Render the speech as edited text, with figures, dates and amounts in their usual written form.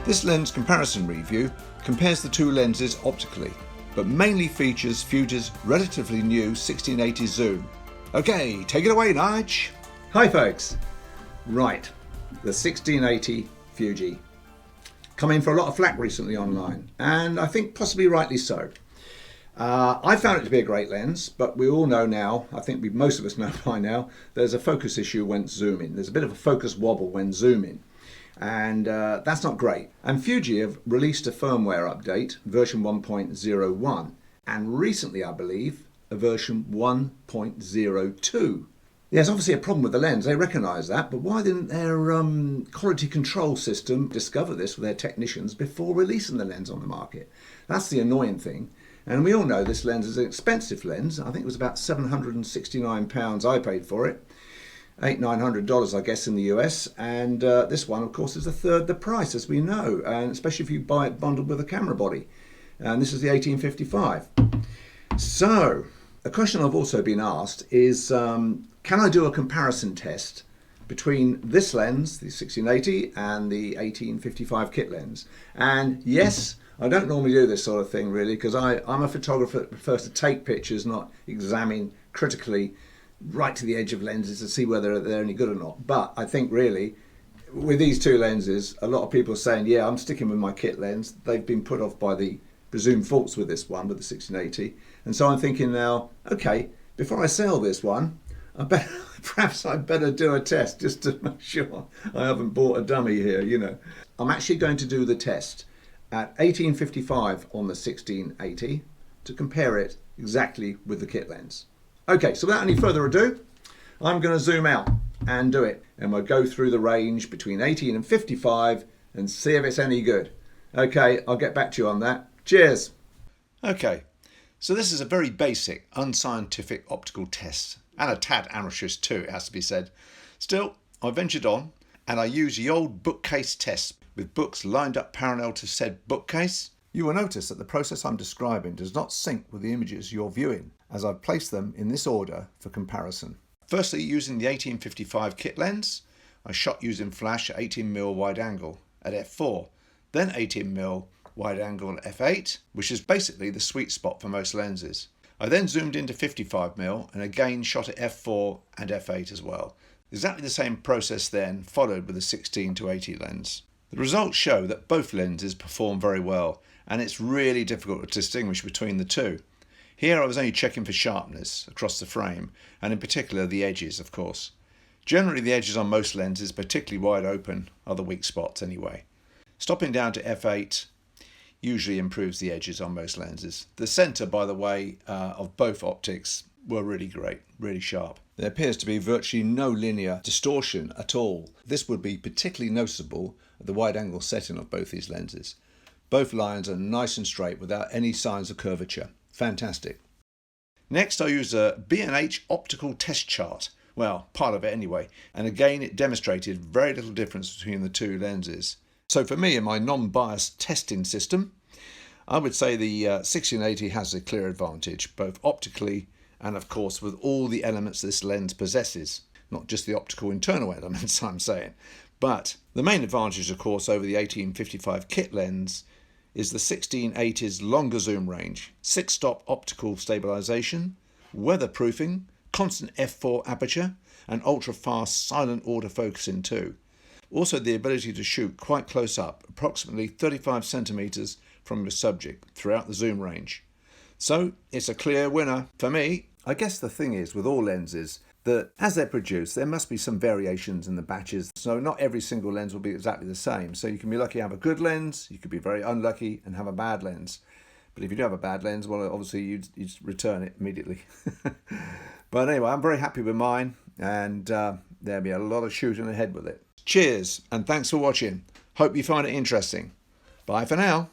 This lens comparison review compares the two lenses optically, but mainly features Fuji's relatively new 1680 zoom. Okay, take it away, Nige. Hi folks. Right, the 1680 Fuji. Come in for a lot of flack recently online, and I think possibly rightly so. I found it to be a great lens, but we all know now, I think most of us know by now, there's a focus issue when zooming. There's a bit of a focus wobble when zooming. And that's not great. And Fuji have released a firmware update, version 1.01, and recently, I believe, a version 1.02. There's obviously a problem with the lens, they recognise that, but why didn't their quality control system discover this with their technicians before releasing the lens on the market? That's the annoying thing. And we all know this lens is an expensive lens. I think it was about £769 I paid for it. $800-900 I guess in the US, and this one of course is a third the price, as we know, and especially if you buy it bundled with a camera body, and this is the 1855. So a question I've also been asked is can I do a comparison test between this lens, the 1680, and the 1855 kit lens? And yes, I don't normally do this sort of thing really, because I'm a photographer that prefers to take pictures, not examine critically right to the edge of lenses to see whether they're any good or not. But I think really with these two lenses, a lot of people are saying, yeah, I'm sticking with my kit lens. They've been put off by the presumed faults with this one, with the 1680. And so I'm thinking now, okay, before I sell this one, perhaps I better do a test just to make sure I haven't bought a dummy here, you know. I'm actually going to do the test at 1855 on the 1680 to compare it exactly with the kit lens. Okay, so without any further ado, I'm going to zoom out and do it. And we'll go through the range between 18 and 55 and see if it's any good. Okay, I'll get back to you on that. Cheers. Okay, so this is a very basic, unscientific optical test, and a tad amateurish too, it has to be said. Still, I ventured on, and I used the old bookcase test with books lined up parallel to said bookcase. You will notice that the process I'm describing does not sync with the images you're viewing, as I've placed them in this order for comparison. Firstly, using the 1855 kit lens, I shot using flash at 18mm wide angle at f4, then 18mm wide angle at f8, which is basically the sweet spot for most lenses. I then zoomed into 55mm and again shot at f4 and f8 as well. Exactly the same process then followed with the 16 to 80 lens. The results show that both lenses perform very well, and it's really difficult to distinguish between the two. Here I was only checking for sharpness across the frame, and in particular the edges, of course. Generally the edges on most lenses, particularly wide open, are the weak spots anyway. Stopping down to f8 usually improves the edges on most lenses. The centre, by the way, of both optics were really great, really sharp. There appears to be virtually no linear distortion at all. This would be particularly noticeable at the wide angle setting of both these lenses. Both lines are nice and straight without any signs of curvature. Fantastic. Next I used a B&H optical test chart. Well, part of it anyway. And again it demonstrated very little difference between the two lenses. So for me, in my non-biased testing system, I would say the 1680 has a clear advantage, both optically and of course with all the elements this lens possesses. Not just the optical internal elements I'm saying. But the main advantage of course over the 1855 kit lens is the 1680's longer zoom range, 6-stop optical stabilisation, weatherproofing, constant f4 aperture, and ultra-fast silent autofocusing too. Also the ability to shoot quite close up, approximately 35 centimetres from your subject throughout the zoom range. So it's a clear winner for me. I guess the thing is with all lenses that as they're produced there must be some variations in the batches, so not every single lens will be exactly the same. So you can be lucky to have a good lens, you could be very unlucky and have a bad lens. But if you do have a bad lens, well obviously you'd return it immediately. But anyway, I'm very happy with mine, and there'll be a lot of shooting ahead with it. Cheers and thanks for watching. Hope you find it interesting. Bye for now.